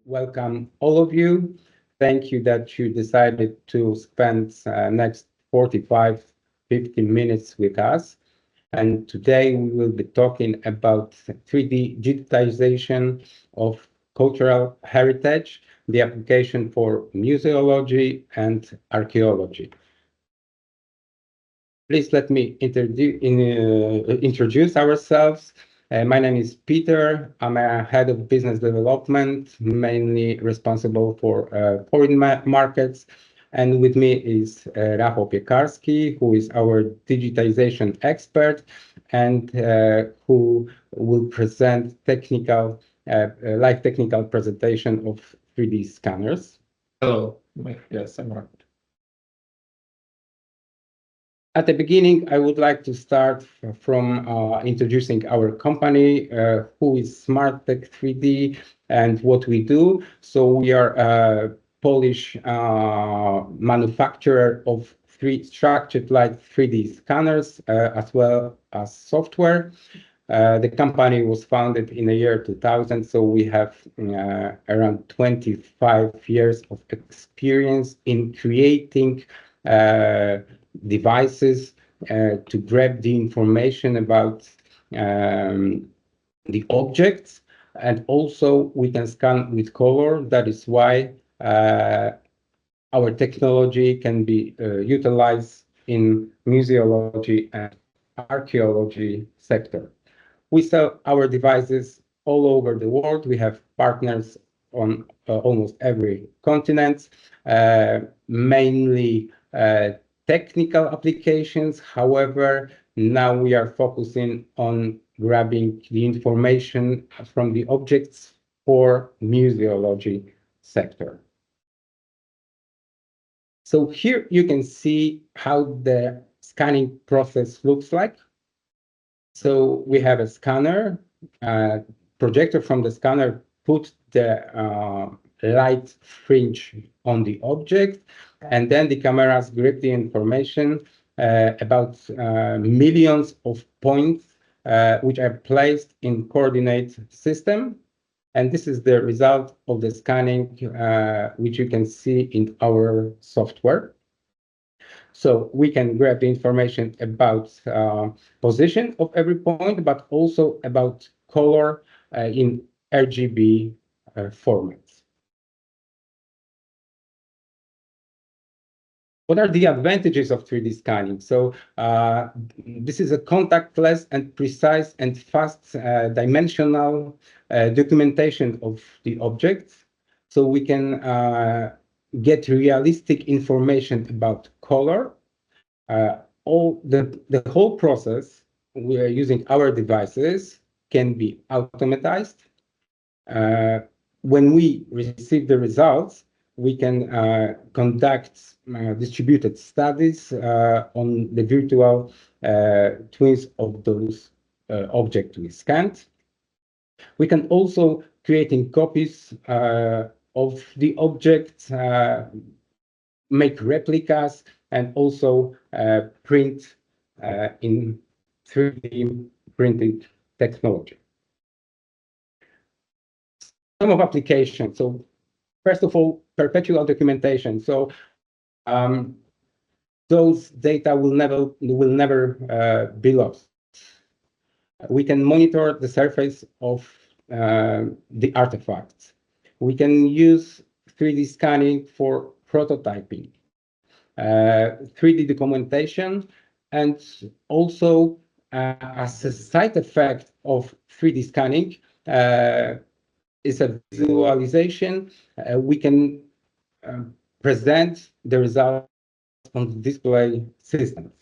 welcome all of you. Thank you that you decided to spend next 45, 50 minutes with us. And today we will be talking about 3D digitization of cultural heritage, the application for museology and archaeology. Please let me introduce ourselves. My name is Peter. I'm a head of business development, mainly responsible for foreign markets. And with me is Rafał Piekarski, who is our digitization expert and who will present live technical presentation of 3D scanners. Hello. Yes, I'm right. At the beginning, I would like to start from introducing our company, who is SmartTech 3D and what we do. So we are a Polish manufacturer of structured light 3D scanners, as well as software. The company was founded in the year 2000, so we have around 25 years of experience in creating devices to grab the information about the objects, and also we can scan with color. That is why our technology can be utilized in museology and archaeology sector. We sell our devices all over the world. We have partners on almost every continent, mainly technical applications. However, now we are focusing on grabbing the information from the objects for museology sector. So here you can see how the scanning process looks like. So we have a scanner, projector from the scanner put the light fringe on the object, and then the cameras grab the information about millions of points which are placed in coordinate system. And this is the result of the scanning, which you can see in our software. So we can grab the information about position of every point, but also about color in RGB formats. What are the advantages of 3D scanning? So this is a contactless and precise and fast dimensional documentation of the objects. So we can get realistic information about color. The whole process, we are using our devices, can be automatized. When we receive the results, we can conduct distributed studies on the virtual twins of those objects we scanned. We can also create copies of the objects, make replicas, and also print in 3D printed technology. Some of applications. So first of all, perpetual documentation. So those data will never be lost. We can monitor the surface of the artifacts. We can use 3D scanning for prototyping, 3D documentation, and also as a side effect of 3D scanning is a visualization. We can present the results on display systems.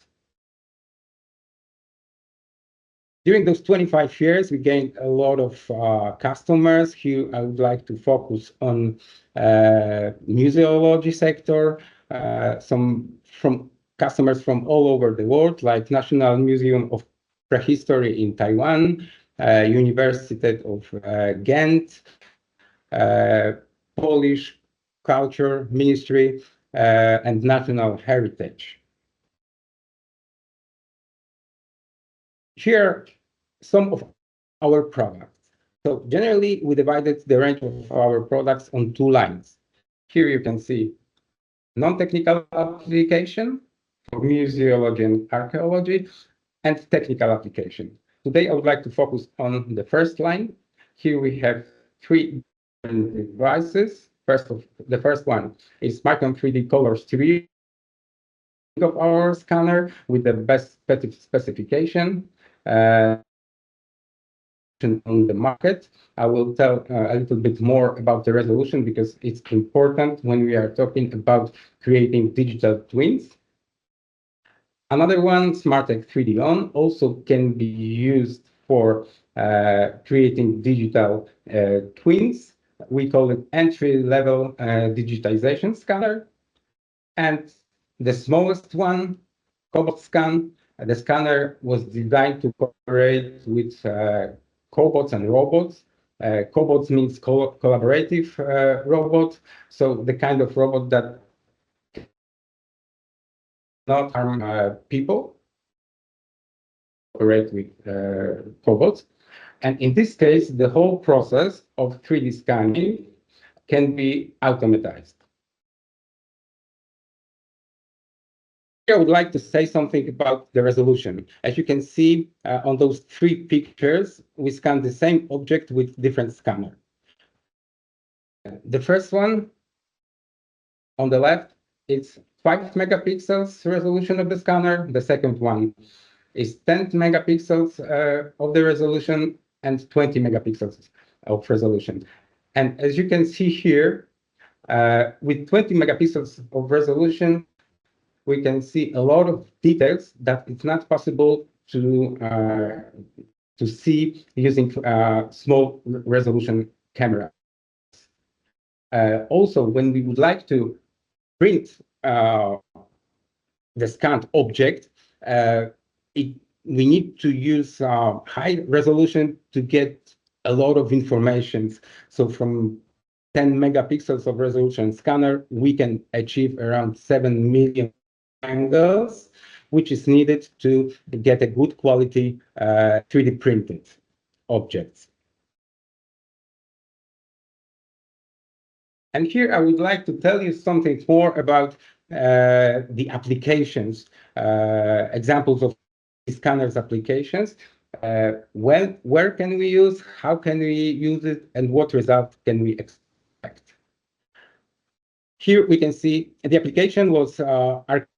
During those 25 years, we gained a lot of customers. Here, I would like to focus on museology sector, some from customers from all over the world, like National Museum of Prehistory in Taiwan, University of Ghent, Polish Culture Ministry, and National Heritage. Here, some of our products. So generally, we divided the range of our products on two lines. Here you can see non-technical application for museology and archaeology, and technical application. Today, I would like to focus on the first line. Here we have three devices. The first one is Micron 3D Color Stereo of our scanner with the best specification on the market. I will tell a little bit more about the resolution because it's important when we are talking about creating digital twins. Another one, SmartTech 3D On, also can be used for creating digital twins. We call it entry-level digitization scanner. And the smallest one, CobotScan, the scanner was designed to cooperate with cobots and robots. Cobots means collaborative robot, so the kind of robot that not harm people, operate with cobots. And in this case, the whole process of 3D scanning can be automatized. I would like to say something about the resolution. As you can see on those three pictures, we scan the same object with different scanner. The first one on the left, it's 5 megapixels resolution of the scanner. The second one is 10 megapixels of the resolution and 20 megapixels of resolution. And as you can see here, with 20 megapixels of resolution, we can see a lot of details that it's not possible to see using small resolution camera. Also, when we would like to print the scanned object, we need to use high resolution to get a lot of information. So from 10 megapixels of resolution scanner, we can achieve around 7 million angles, which is needed to get a good quality 3D printed objects. And here I would like to tell you something more about the applications, examples of scanners applications. Where can we use, how can we use it, and what result can we expect? Here we can see the application was archaeology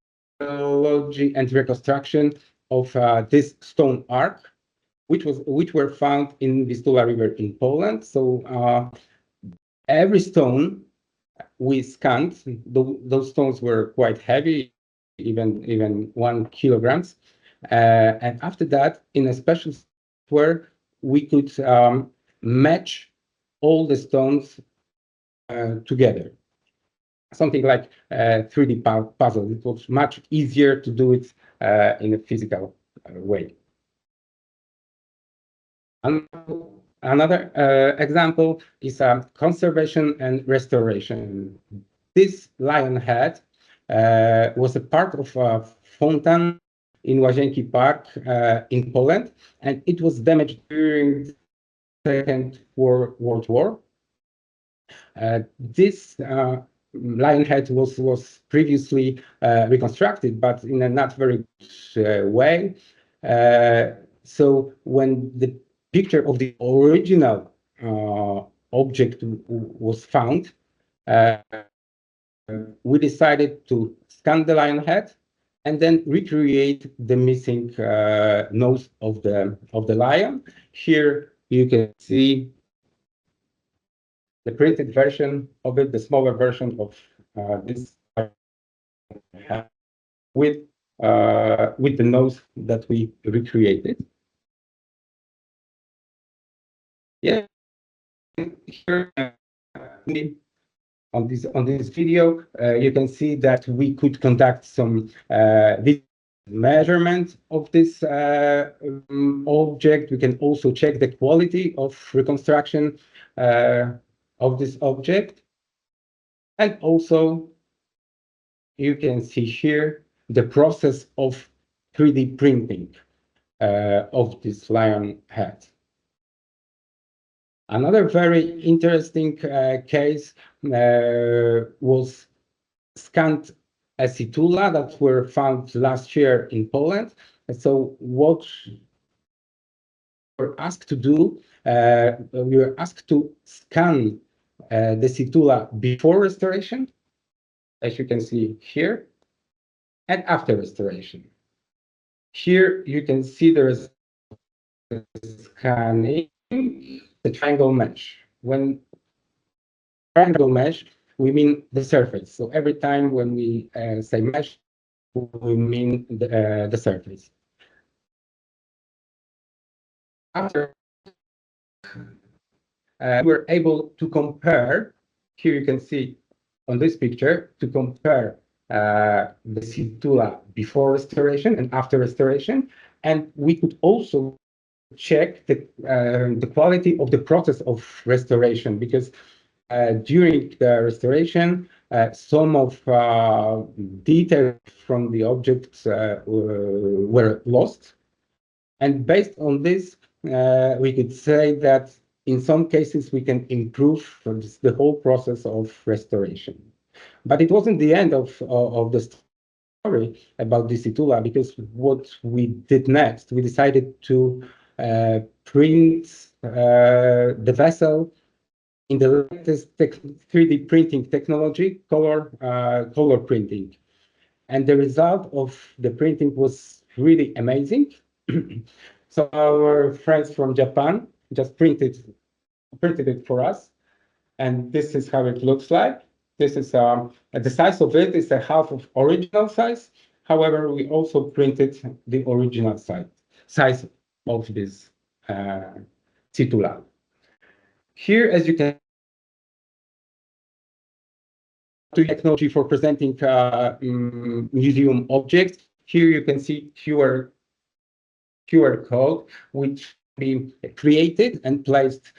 and reconstruction of this stone ark, which were found in Vistula River in Poland. So every stone we scanned, those stones were quite heavy, even 1 kilograms. And after that, in a special software, we could match all the stones together. Something like a 3D puzzle. It was much easier to do it in a physical way. Another example is conservation and restoration. This lion head was a part of a fountain in Łazienki Park in Poland, and it was damaged during the Second World War. This lion head was previously reconstructed, but in a not very good way. So when the picture of the original object was found, we decided to scan the lion head and then recreate the missing nose of the lion. Here you can see the printed version of it, the smaller version of this with the nose that we recreated. Yeah, here on this video, you can see that we could conduct some measurement of this object. We can also check the quality of reconstruction of this object. And also, you can see here the process of 3D printing of this lion head. Another very interesting case was scanned acetula that were found last year in Poland. And so what we were asked to do, we were asked to scan the acetula before restoration, as you can see here, and after restoration. Here you can see there is scanning the triangle mesh. When triangle mesh, we mean the surface. So every time when we say mesh, we mean the surface. After we were able to compare, here you can see on this picture, to compare the acetula before restoration and after restoration. And we could also check the quality of the process of restoration, because during the restoration, some of details from the objects were lost. And based on this, we could say that in some cases we can improve the whole process of restoration. But it wasn't the end of the story about the Situla, because what we did next, we decided to print the vessel in the latest 3D printing technology, color printing. And the result of the printing was really amazing. So our friends from Japan just printed it for us. And this is how it looks like. This is the size of it is a half of original size. However, we also printed the original size of this titula. Here, as you can technology for presenting museum objects. Here you can see QR code, which be created and placed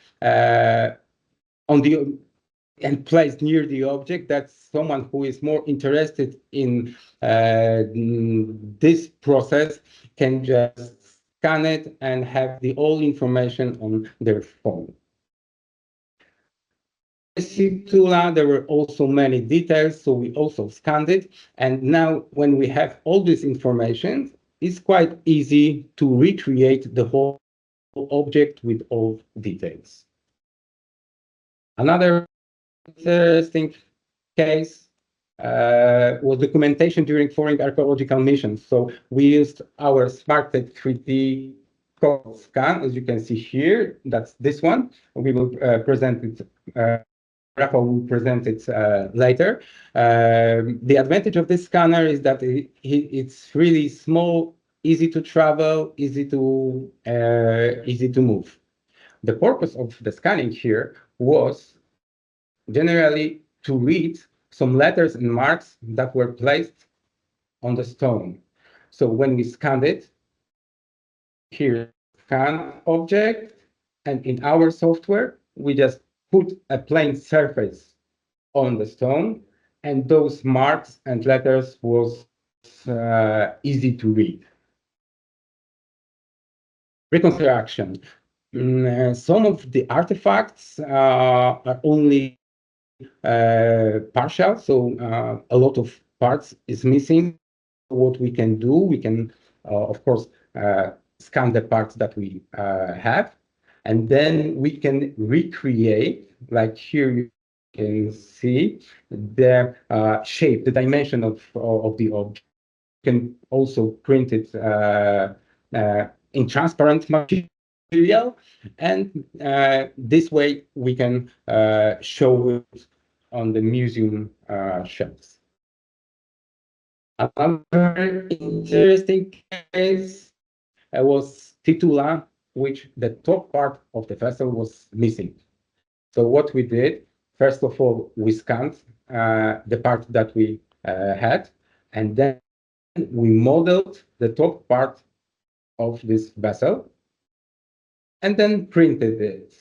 placed near the object, that someone who is more interested in this process can just scan it and have the all information on their phone. Tula, there were also many details, so we also scanned it. And now when we have all this information, it's quite easy to recreate the whole object with all details. Another interesting case was documentation during foreign archaeological missions. So we used our SmartTech 3D scan, as you can see here. That's this one. We will present it. Rafa will present it later. The advantage of this scanner is that it's really small, easy to travel, easy to move. The purpose of the scanning here was generally to read some letters and marks that were placed on the stone. So when we scanned it, here, scan object, and in our software, we just put a plain surface on the stone, and those marks and letters was easy to read. Reconstruction. Some of the artifacts are only partial, so a lot of parts is missing. What we can do, we can, of course, scan the parts that we have, and then we can recreate, like here you can see, the shape, the dimension of the object. You can also print it in transparent material, and this way we can show it on the museum shelves. Another interesting case was titula, which the top part of the vessel was missing. So what we did, first of all, we scanned the part that we had, and then we modeled the top part of this vessel, and then printed it,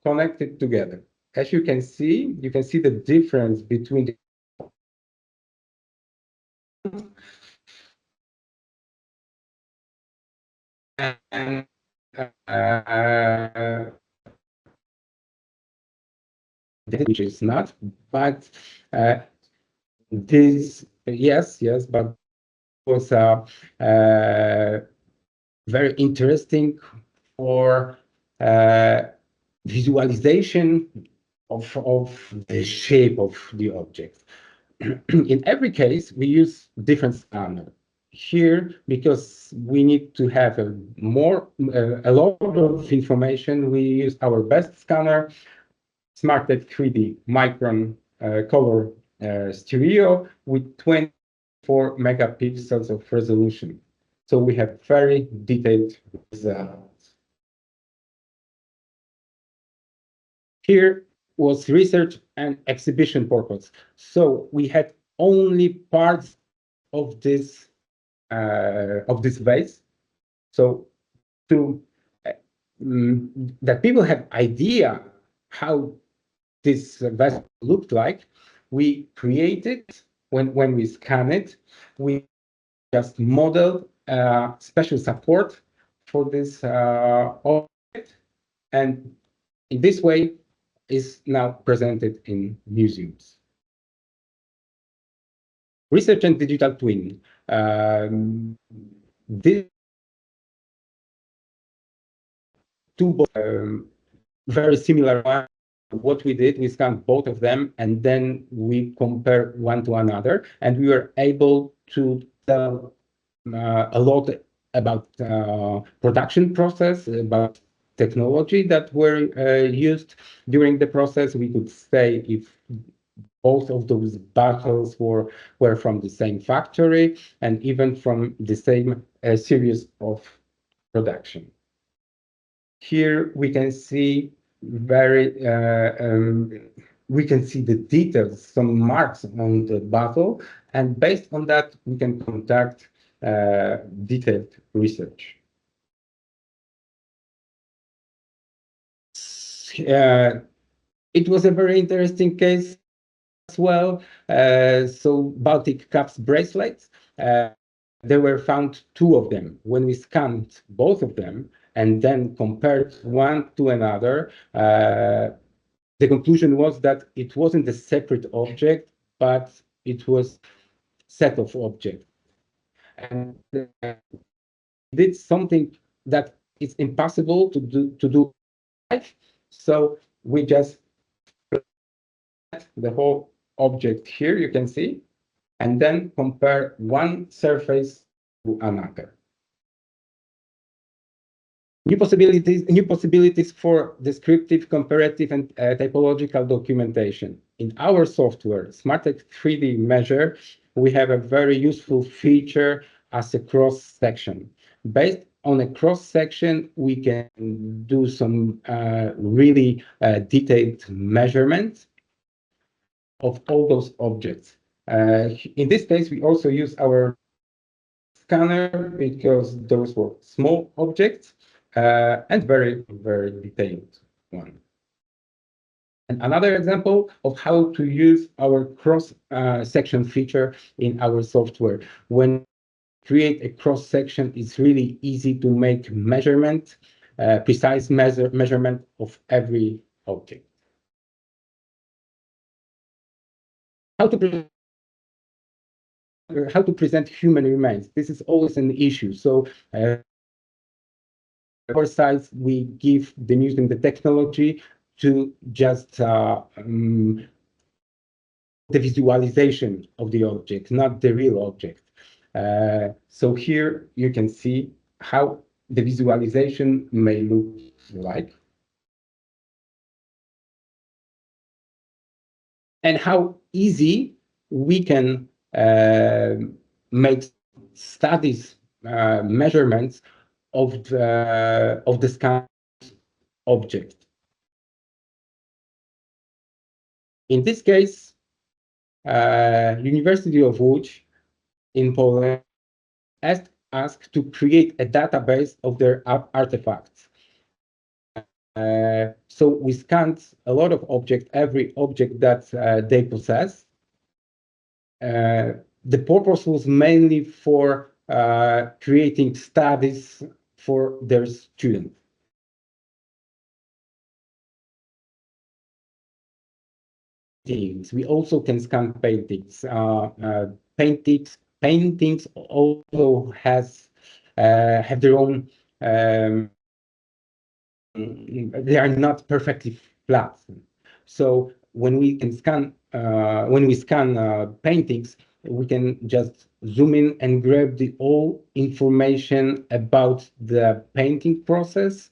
connected together. As you can see the difference between the and which is not. But this, yes, but was very interesting for visualization of the shape of the object. In every case, we use different scanner. Here, because we need to have a lot of information, we use our best scanner, SmartTech 3D Micron color stereo with 24 megapixels of resolution. So we have very detailed results. Here was research and exhibition purpose. So we had only parts of this vase. So to that people have idea how this vase looked like, we created when we scan it, we just modeled special support for this object, and in this way is now presented in museums. Research and digital twin. These two very similar ones. What we did, we scanned both of them, and then we compare one to another, and we were able to tell a lot about production process, about technology that were used during the process. We could say if both of those bottles were from the same factory and even from the same series of production. Here we can see we can see the details, some marks on the bottle, and based on that, we can conduct detailed research. It was a very interesting case as well. So Baltic Cups bracelets, there were found two of them. When we scanned both of them and then compared one to another, the conclusion was that it wasn't a separate object, but it was set of objects. And did something that is impossible to do live. So we just the whole object here, you can see, and then compare one surface to another. New possibilities for descriptive, comparative, and typological documentation. In our software, SmartTech 3D Measure, we have a very useful feature as a cross-section. Based on a cross-section, we can do some really detailed measurements of all those objects. In this case, we also use our scanner because those were small objects and very, very detailed one. And another example of how to use our cross-section feature in our software. When you create a cross-section, it's really easy to make measurement, precise measurement of every object. How to present human remains. This is always an issue. So our side, we give the museum the technology to just the visualization of the object, not the real object. So here you can see how the visualization may look like. And how easy we can make studies, measurements of the scan object. In this case, University of Łódź in Poland asked us to create a database of their artifacts. So we scanned a lot of objects, every object that they possess. The purpose was mainly for creating studies for their students. We also can scan paintings. Paintings also have their own. They are not perfectly flat. So when we scan paintings, we can just zoom in and grab the all information about the painting process.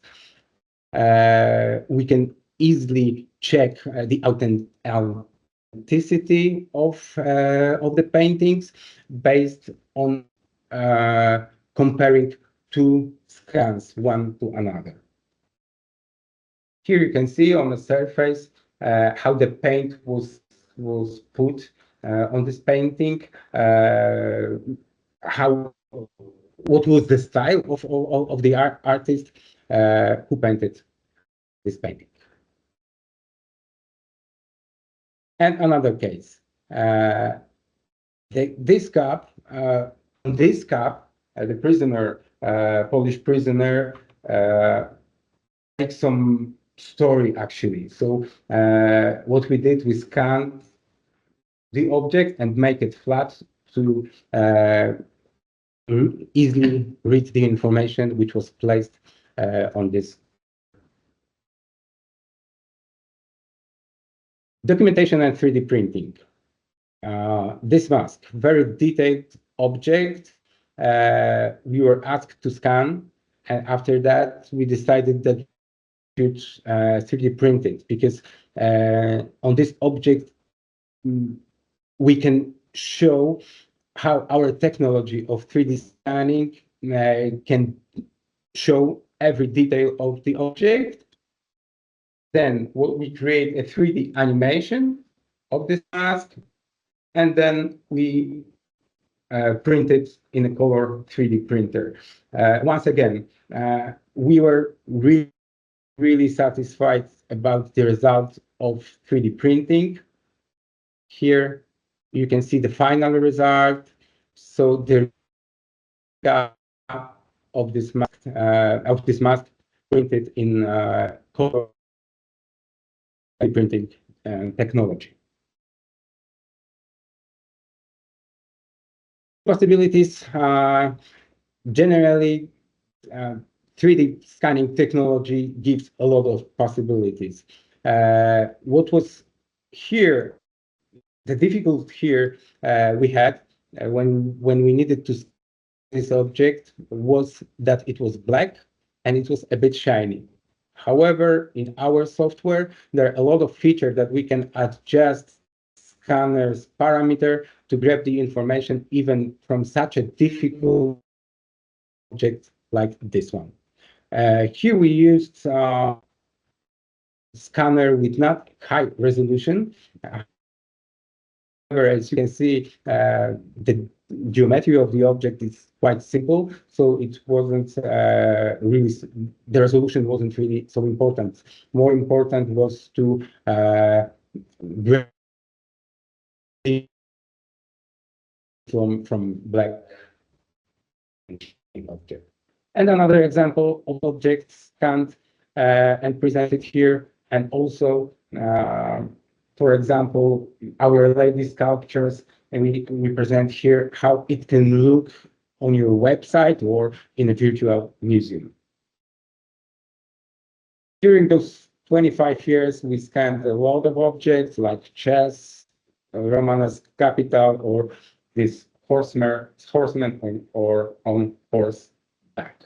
We can easily check the authenticity of the paintings based on comparing two scans one to another. Here you can see on the surface how the paint was put on this painting, what was the style of the artist who painted this painting. And another case, this cup, on this cup, the prisoner, Polish prisoner, makes some story actually. So what we did, we scanned the object and make it flat to easily read the information which was placed on this. Documentation and 3D printing. This mask, very detailed object, we were asked to scan, and after that we decided that we should 3D print it, because on this object we can show how our technology of 3D scanning can show every detail of the object. Then we create a 3D animation of this mask, and then we print it in a color 3D printer. Once again, we were really satisfied about the result of 3D printing. Here you can see the final result. So the of this mask printed in color printing technology. Possibilities, generally 3D scanning technology gives a lot of possibilities. What was here, the difficulty here we had when we needed to scan this object was that it was black and it was a bit shiny. However, in our software, there are a lot of features that we can adjust scanner's parameter to grab the information even from such a difficult object like this one. Here we used scanner with not high resolution. However, as you can see, the geometry of the object is quite simple, so it wasn't really, the resolution wasn't really so important. More important was to grab from black object. And another example of objects scanned and presented here, and also, for example, our lady sculptures, and we present here how it can look on your website or in a virtual museum. During those 25 years, we scanned a lot of objects like chess, Romanesque capital, or this horseman or on horseback.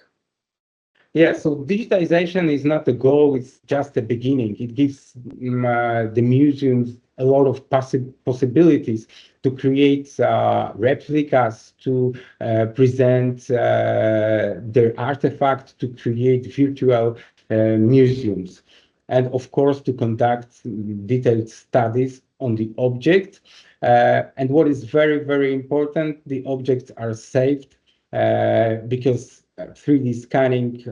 Yeah, so digitization is not the goal, it's just the beginning. It gives the museums a lot of possibilities to create replicas, to present their artifacts, to create virtual museums, and of course to conduct detailed studies on the object. And what is very important, the objects are saved because 3D scanning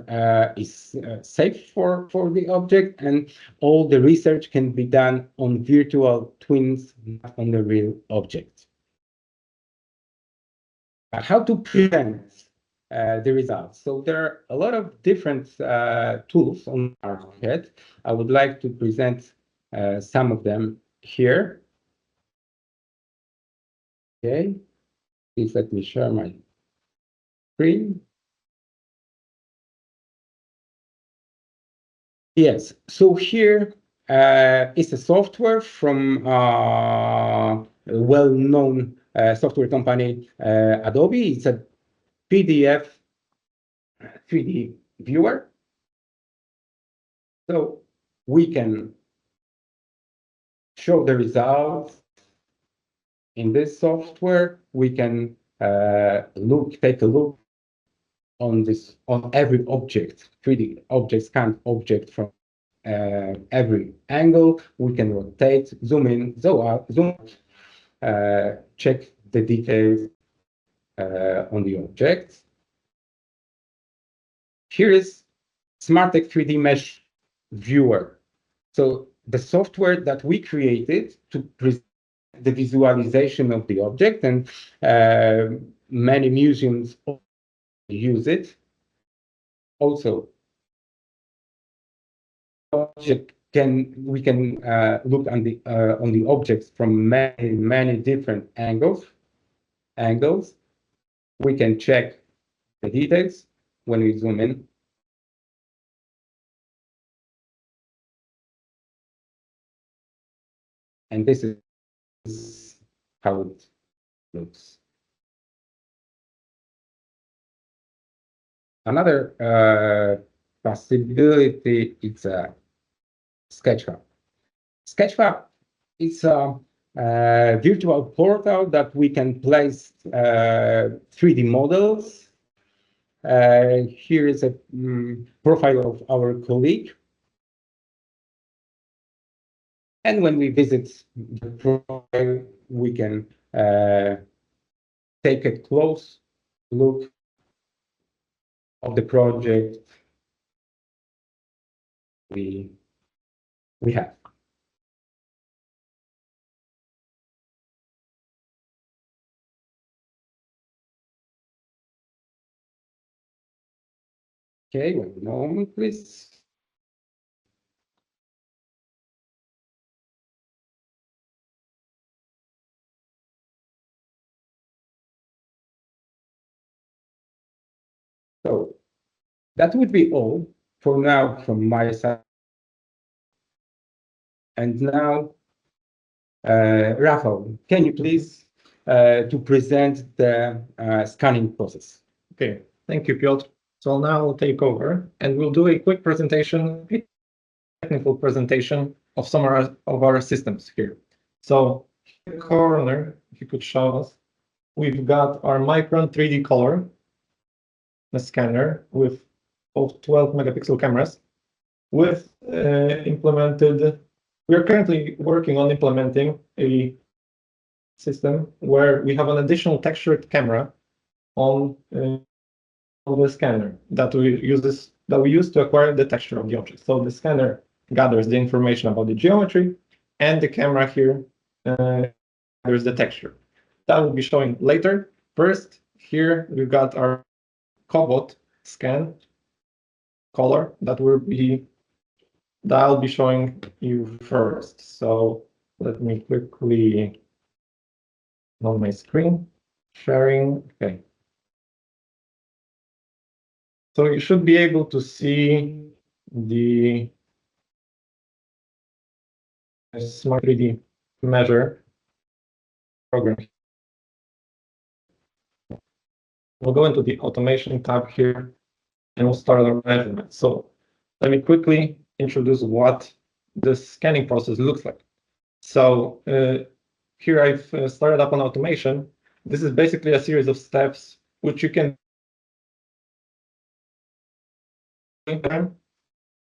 is safe for the object, and all the research can be done on virtual twins, not on the real object. How to present the results? So there are a lot of different tools on the market. I would like to present some of them here. Okay, please let me share my screen. Yes, so here is a software from a well-known software company, Adobe. It's a PDF 3D viewer. So we can show the results in this software. We can take a look on every object, 3D object, scanned object from every angle. We can rotate, zoom in, zoom out, check the details on the objects. Here is SmartTech 3D Mesh Viewer. So the software that we created to present the visualization of the object, and many museums use it. Also, we can look on the objects from many different angles. We can check the details when we zoom in. And this is how it looks. Another possibility is SketchFab. SketchFab is a virtual portal that we can place 3D models. Here is a profile of our colleague. And when we visit the profile, we can take a close look of the project we have. Okay, 1 moment, please. So that would be all for now from my side. And now, Rafał, can you please to present the scanning process? Okay, thank you, Piotr. So I'll now take over and we'll do a quick presentation, a technical presentation of some of our systems here. So in the corner, if you could show us, we've got our Micron 3D Color, the scanner with both 12 megapixel cameras with we are currently working on implementing a system where we have an additional textured camera on the scanner that we use to acquire the texture of the object. So the scanner gathers the information about the geometry, and the camera here gathers the texture. That will be showing later. First, here we've got our Cobot scan color that I'll be showing you first. So let me quickly on my screen sharing. Okay. So you should be able to see the Smart 3D measure program. We'll go into the automation tab here and we'll start our measurement. So let me quickly introduce what the scanning process looks like. So here I've started up on automation. This is basically a series of steps which you can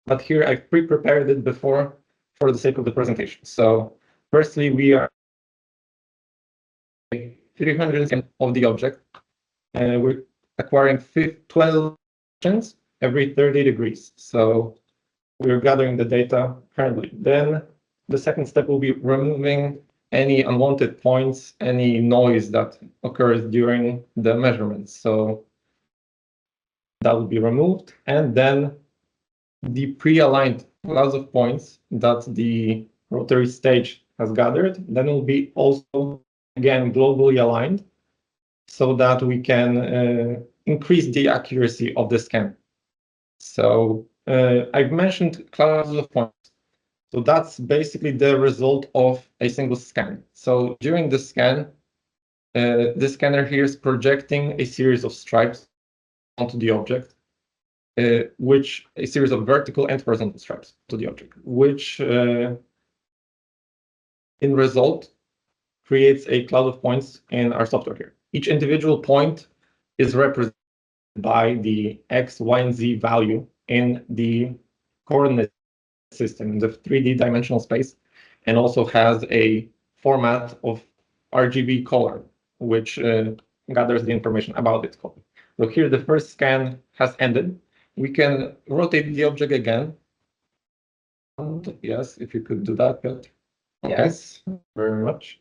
but here I've pre-prepared it before for the sake of the presentation. So firstly, we are 300 of the object, and we're acquiring 12 sections every 30 degrees. So we're gathering the data currently. Then the second step will be removing any unwanted points, any noise that occurs during the measurements. So that will be removed. And then the pre-aligned clouds of points that the rotary stage has gathered, then will be also again, globally aligned so that we can increase the accuracy of the scan. So I've mentioned clouds of points. So that's basically the result of a single scan. So during the scan, the scanner here is projecting a series of stripes onto the object, which a series of vertical and horizontal stripes to the object, which in result creates a cloud of points in our software here. Each individual point is represented by the X, Y, and Z value in the coordinate system in the 3D dimensional space, and also has a format of RGB color, which gathers the information about its color. So here the first scan has ended. We can rotate the object again. And yes, if you could do that, Piotr. Yes, very much.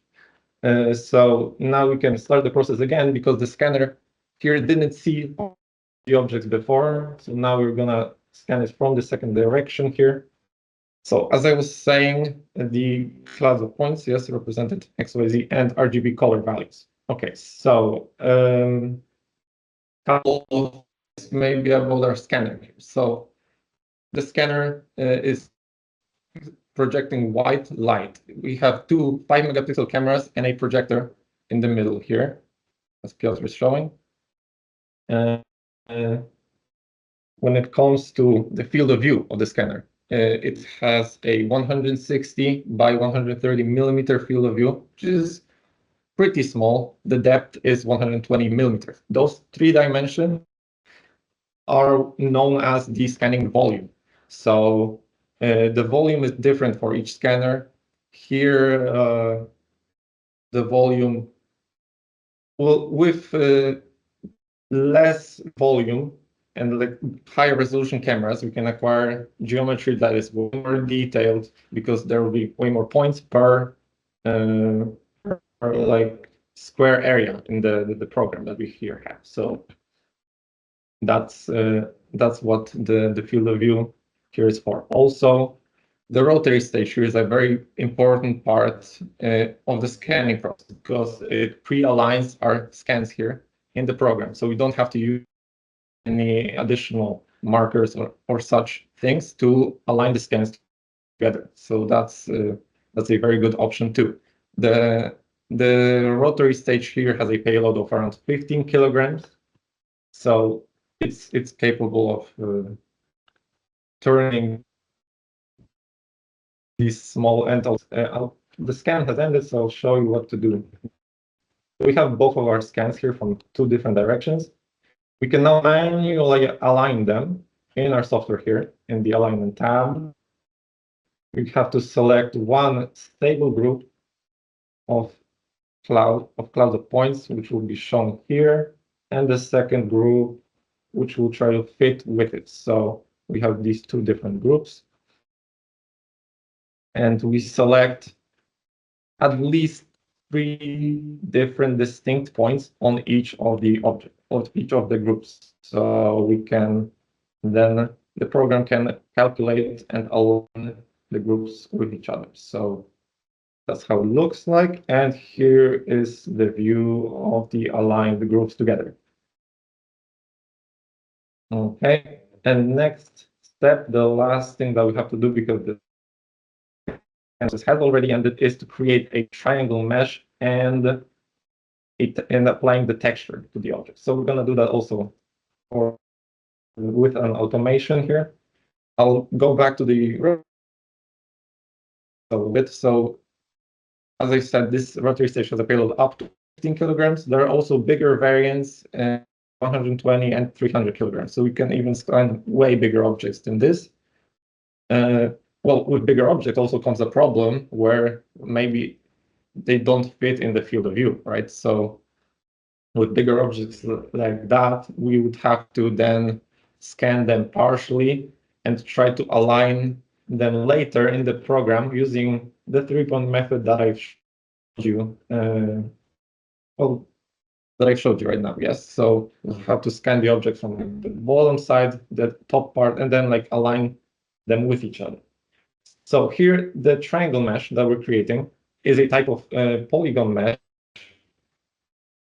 So now we can start the process again because the scanner here didn't see the objects before. So now we're gonna scan it from the second direction here. So as I was saying, the clouds of points, yes, represented X, Y, Z, and RGB color values. Okay, so couple of maybe about our scanner here. So the scanner is projecting white light. We have two 5-megapixel cameras and a projector in the middle here, as Piotr is showing. When it comes to the field of view of the scanner, it has a 160 by 130 millimeter field of view, which is pretty small. The depth is 120 millimeters. Those 3 dimensions are known as the scanning volume. So the volume is different for each scanner. Here, the volume, well, with less volume and like higher resolution cameras, we can acquire geometry that is way more detailed because there will be way more points per like square area in the program that we here have. So that's what the field of view here is for. Also, the rotary stage here is a very important part of the scanning process because it pre-aligns our scans here in the program. So we don't have to use any additional markers or such things to align the scans together. So that's a very good option too. The rotary stage here has a payload of around 15 kilograms. So it's capable of turning these small and the scan has ended, so I'll show you what to do. We have both of our scans here from 2 different directions. We can now manually align them in our software here in the alignment tab. We have to select one stable group of clouds of points, which will be shown here, and the second group, which will try to fit with it. So we have these 2 different groups. And we select at least 3 different distinct points on each of the objects, of each of the groups. So we can then, the program can calculate and align the groups with each other. So that's how it looks like. And here is the view of the aligned groups together. Okay, and next step, the last thing that we have to do because the has already ended is to create a triangle mesh and applying the texture to the object. So we're going to do that also with an automation here. I'll go back to the so as I said, this rotary stage has a payload up to 15 kilograms. There are also bigger variants, 120 and 300 kilograms. So we can even scan way bigger objects than this. Well, with bigger objects also comes a problem where maybe they don't fit in the field of view, right? So with bigger objects like that, we would have to then scan them partially and try to align them later in the program using the 3-point method that I've showed you. That I've showed you right now, yes. So you have to scan the object from the bottom side, the top part, and then like align them with each other. So here, the triangle mesh that we're creating is a type of polygon mesh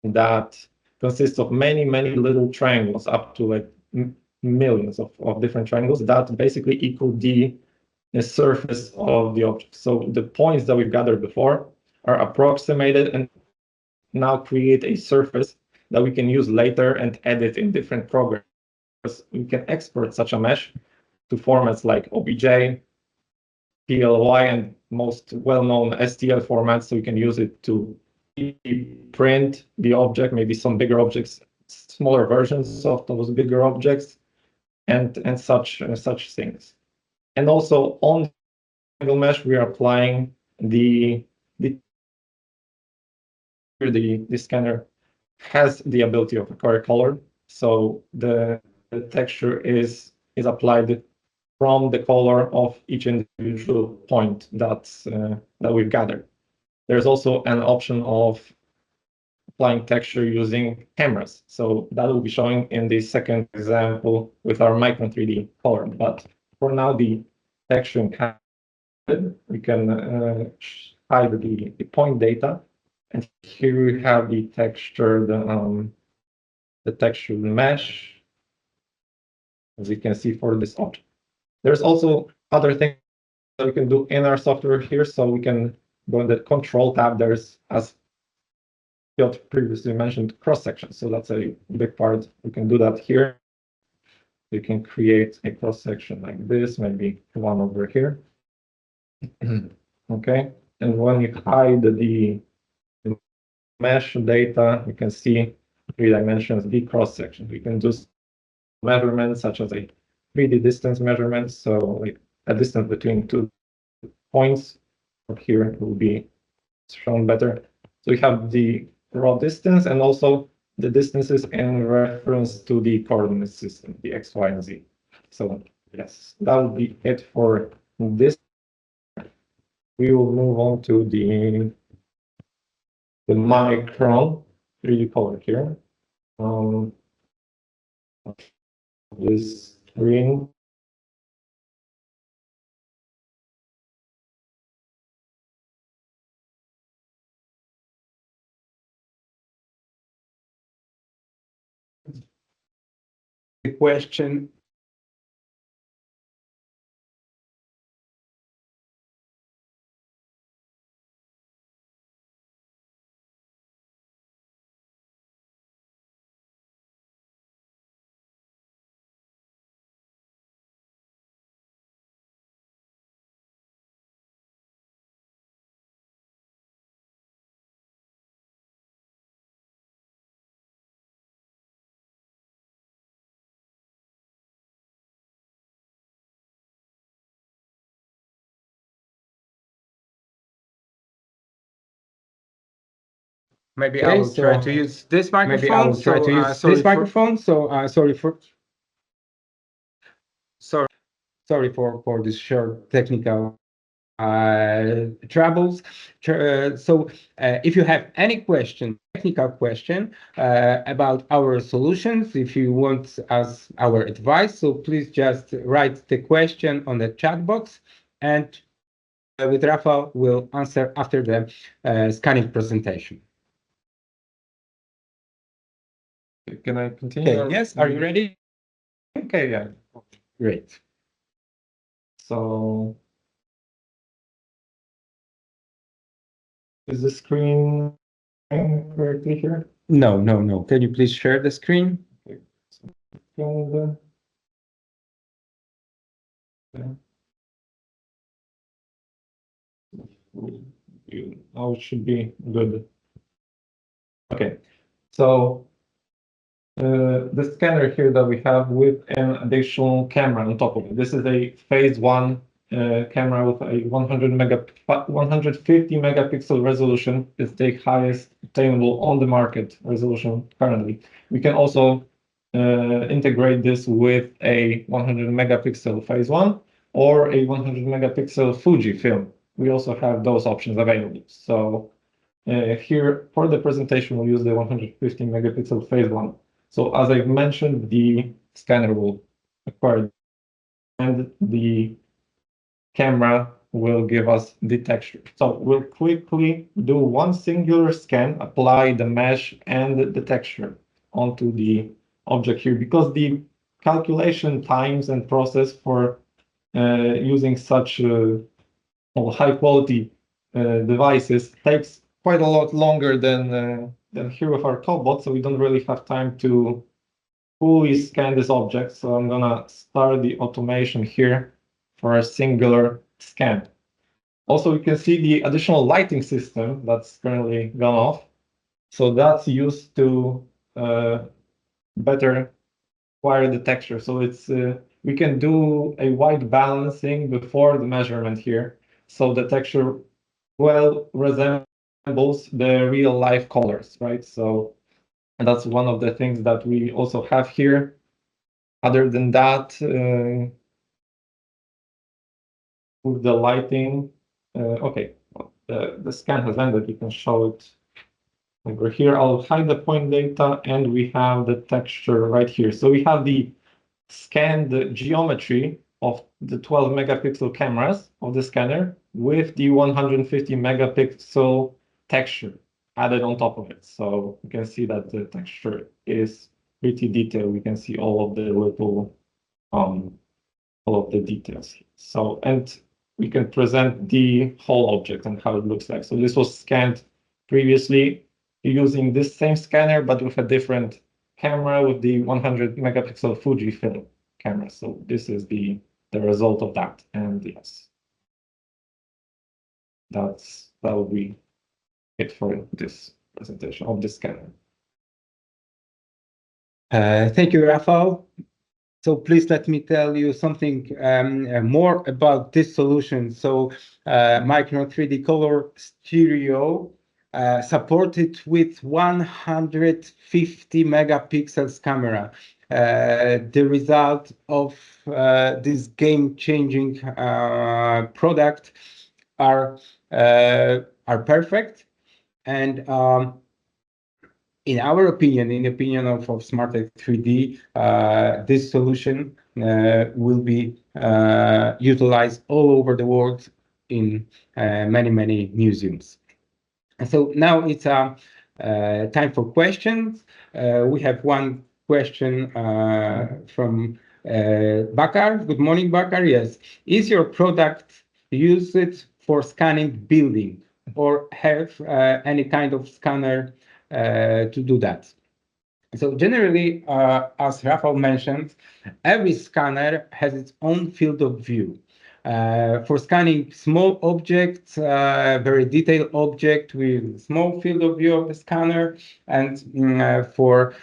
that consists of many, many little triangles, up to like millions of different triangles that basically equal the surface of the object. So the points that we've gathered before are approximated and now create a surface that we can use later and edit in different programs. We can export such a mesh to formats like OBJ, PLY, and most well-known STL formats, so we can use it to print the object, maybe some bigger objects, smaller versions of those bigger objects, and such things. And also on the mesh, we are applying the scanner has the ability of acquire color, so the texture is applied from the color of each individual point that we've gathered. There's also an option of applying texture using cameras. So that will be showing in the second example with our Micron 3D color. But for now, the texturing, we can hide the point data. And here we have the texture, the texture mesh, as you can see for this object. There's also other things that we can do in our software here. So we can go in the control tab. There's, as Piotr previously mentioned, cross section. So that's a big part. We can do that here. You can create a cross section like this, maybe one over here. Okay. And when you hide the mesh data, you can see 3 dimensions, the cross section. We can do measurements such as a 3D distance measurement. So like a distance between 2 points. Here it will be shown better. So we have the raw distance and also the distances in reference to the coordinate system, the X, Y, and Z. So yes, that will be it for this. We will move on to the Micron 3D color here. This screen. The question. Maybe I will try to use this microphone. Sorry for this short technical troubles. If you have any technical question about our solutions, if you want us our advice, so please just write the question on the chat box, and with Rafa will answer after the scanning presentation. Can I continue? Okay, yes, are you ready? Okay, yeah. Great. So is the screen correctly here? No. Can you please share the screen? Okay. So, now it should be good. Okay, so the scanner here that we have with an additional camera on top of it. This is a phase 1 camera with a 150 megapixel resolution. It's the highest attainable on the market resolution currently. We can also integrate this with a 100 megapixel phase 1 or a 100 megapixel Fuji film. We also have those options available. So here for the presentation, we'll use the 150 megapixel phase 1. So as I've mentioned, the scanner will acquire and the camera will give us the texture. So we'll quickly do one singular scan, apply the mesh and the texture onto the object here, because the calculation times and process for using such high quality devices takes quite a lot longer than here with our cobot, so we don't really have time to fully scan this object. So I'm gonna start the automation here for a singular scan. Also, you can see the additional lighting system that's currently gone off. So that's used to better acquire the texture. So it's we can do a white balancing before the measurement here. So the texture well resembles the real life colors, right? So that's one of the things that we also have here. Other than that, with the lighting, okay, the scan has ended. You can show it over here. I'll hide the point data, and we have the texture right here. So we have the scanned geometry of the 12 megapixel cameras of the scanner with the 150 megapixel texture added on top of it. So you can see that the texture is pretty detailed. We can see all of the little all of the details here. So, and we can present the whole object and how it looks like. So this was scanned previously using this same scanner, but with a different camera, with the 100 megapixel Fujifilm camera. So this is the result of that. And yes, that will be it for this presentation of this scanner. Thank you, Rafał. So please let me tell you something more about this solution. So Micron 3D Color Stereo supported with 150 megapixels camera. The result of this game-changing product are perfect, and in our opinion, in the opinion of Smarteq 3D, this solution will be utilized all over the world in many museums. And so now it's time for questions. We have one question from Bakar. Good morning, Bakar. Yes. Is your product used for scanning building or have any kind of scanner to do that? So generally, as Rafał mentioned, every scanner has its own field of view. For scanning small objects, very detailed object with small field of view of the scanner, and for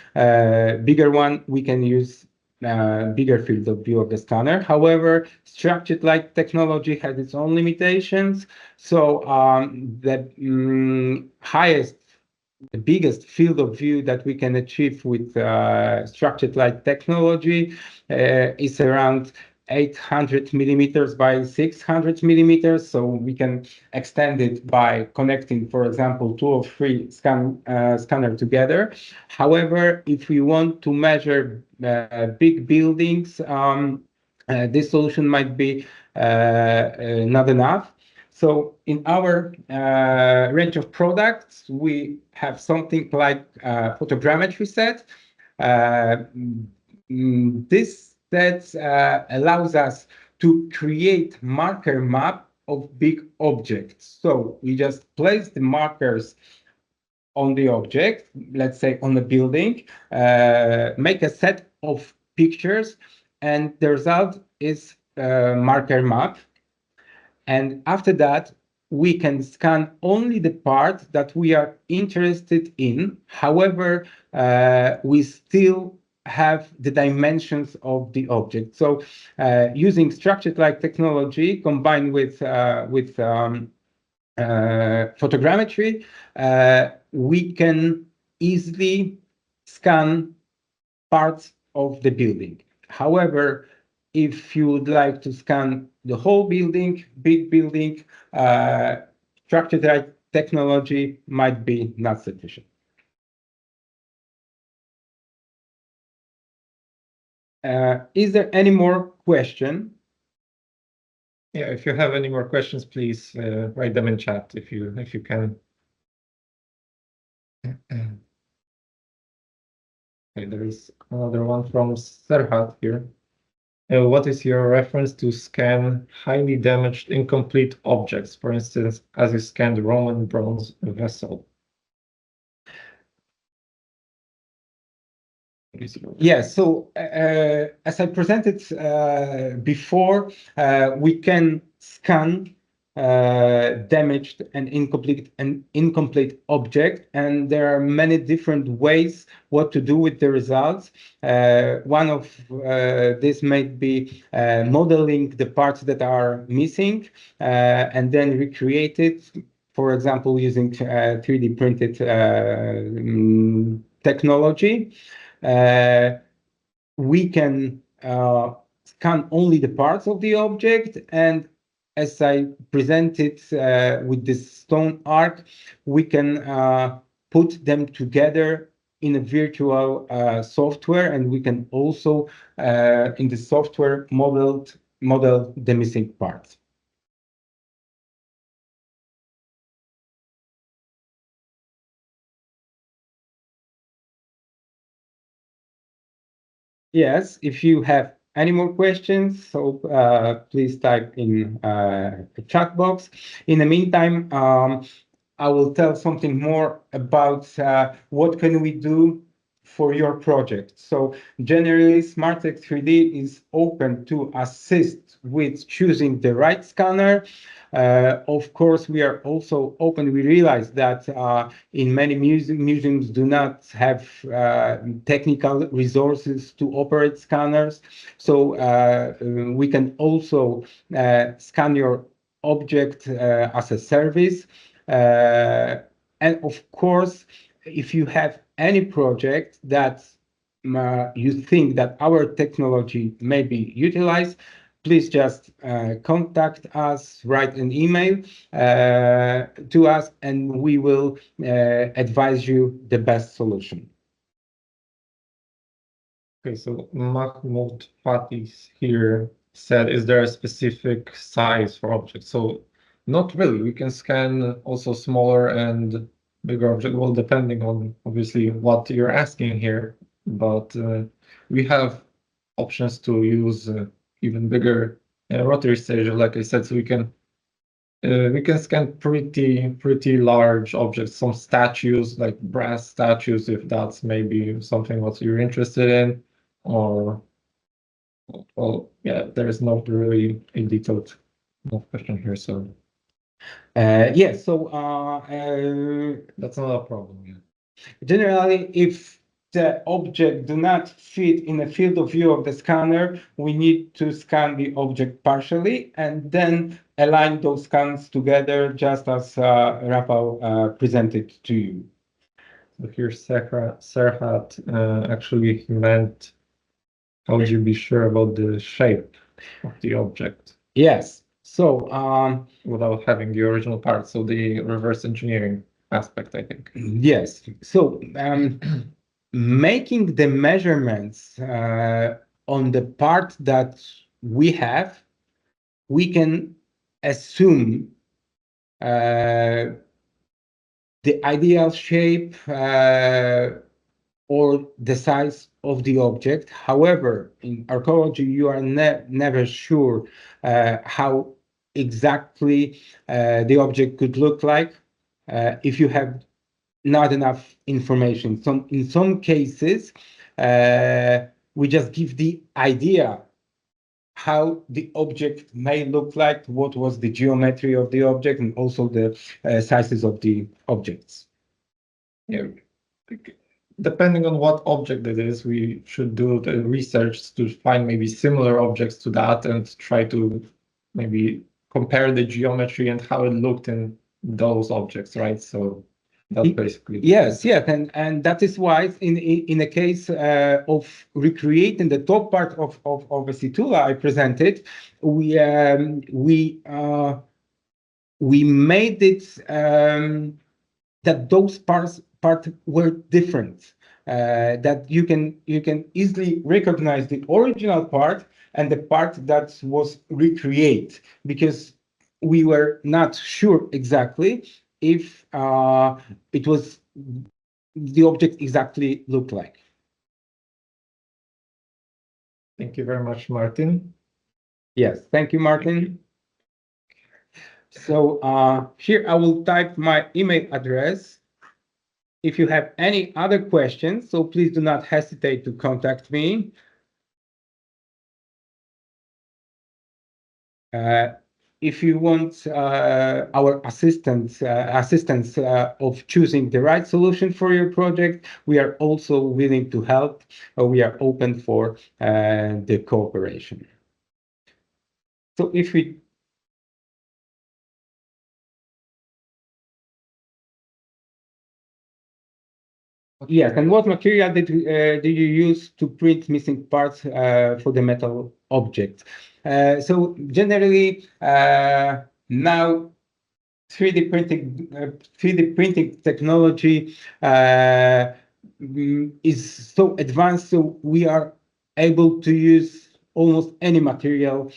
bigger one, we can use bigger field of view of the scanner. However, structured light technology has its own limitations. So the biggest field of view that we can achieve with structured light technology is around 800 millimeters by 600 millimeters. So we can extend it by connecting, for example, 2 or 3 scanners together. However, if we want to measure big buildings, this solution might be not enough. So in our range of products, we have something like a photogrammetry set. This set allows us to create marker map of big objects. So we just place the markers on the object, let's say on the building, make a set of pictures, and the result is a marker map. And after that, we can scan only the part that we are interested in. However, we still have the dimensions of the object. So using structured light technology combined with photogrammetry, we can easily scan parts of the building. However, if you would like to scan the whole building, big building, structured light technology might be not sufficient. Is there any more question? Yeah, if you have any more questions, please write them in chat if you can. Okay, there is another one from Serhat here. What is your reference to scan highly damaged, incomplete objects? For instance, as you scanned Roman bronze vessel. Yeah, so as I presented before, we can scan damaged and incomplete object, and there are many different ways what to do with the results. One of this might be modeling the parts that are missing and then recreate it, for example, using 3D printed technology. We can scan only the parts of the object, and as I presented with this stone arc, we can put them together in a virtual software, and we can also in the software model the missing parts. Yes, if you have any more questions, so please type in the chat box. In the meantime, I will tell something more about what can we do for your project. So generally, SmartX 3D is open to assist with choosing the right scanner. Of course, we are also open. We realize that in many museums do not have technical resources to operate scanners. So we can also scan your object as a service. And of course, if you have any project that you think that our technology may be utilized, please just contact us, write an email to us, and we will advise you the best solution. Okay, so Mahmoud Fatis here said, is there a specific size for objects? So not really. We can scan also smaller and bigger objects, well, depending on obviously what you're asking here. But we have options to use even bigger rotary stages, like I said, so we can scan pretty large objects, some statues like brass statues, if that's maybe something what you're interested in, or well, yeah, there is not really a detailed question here, so Yes, so that's not a problem. Yeah. generally, if the object do not fit in the field of view of the scanner, we need to scan the object partially and then align those scans together, just as Rafał presented to you. So here Serhat actually meant, how would you be sure about the shape of the object? Yes. So without having the original part, so the reverse engineering aspect, I think. Yes. So making the measurements on the part that we have, we can assume the ideal shape or the size of the object. However, in archaeology, you are never sure how exactly the object could look like if you have not enough information. So in some cases, we just give the idea how the object may look like, what was the geometry of the object, and also the sizes of the objects. Yeah. Depending on what object it is, we should do the research to find maybe similar objects to that and try to maybe compare the geometry and how it looked in those objects, right? So that's basically yes, and that is why in the case of recreating the top part of a Situla I presented, we made it that those parts were different. that you can easily recognize the original part and the part that was recreated, because we were not sure exactly if it was the object exactly looked like. Thank you very much, Martin. Yes, thank you, Martin. So here I will type my email address. If you have any other questions, so please do not hesitate to contact me. If you want our assistance of choosing the right solution for your project, we are also willing to help. We are open for the cooperation. So if we Yes, and what material did you use to print missing parts for the metal object? So generally, now 3D printing technology is so advanced, so we are able to use almost any material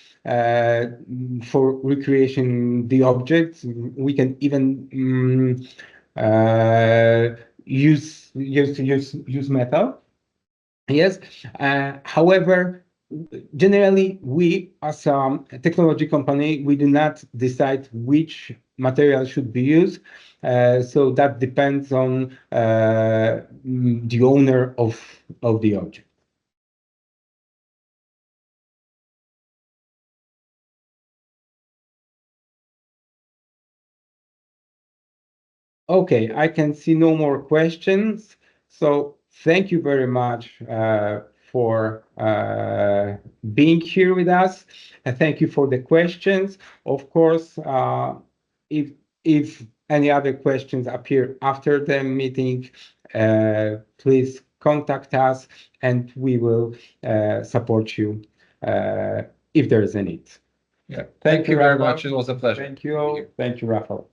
for recreation the objects. We can even use metal. Yes. However, generally, we as a technology company, we do not decide which material should be used. So that depends on the owner of the object. Okay, I can see no more questions. So thank you very much for being here with us. And thank you for the questions. Of course, if any other questions appear after the meeting, please contact us and we will support you if there is a need. Yeah. Thank you very much. It was a pleasure. Thank you. Thank you, Rafael.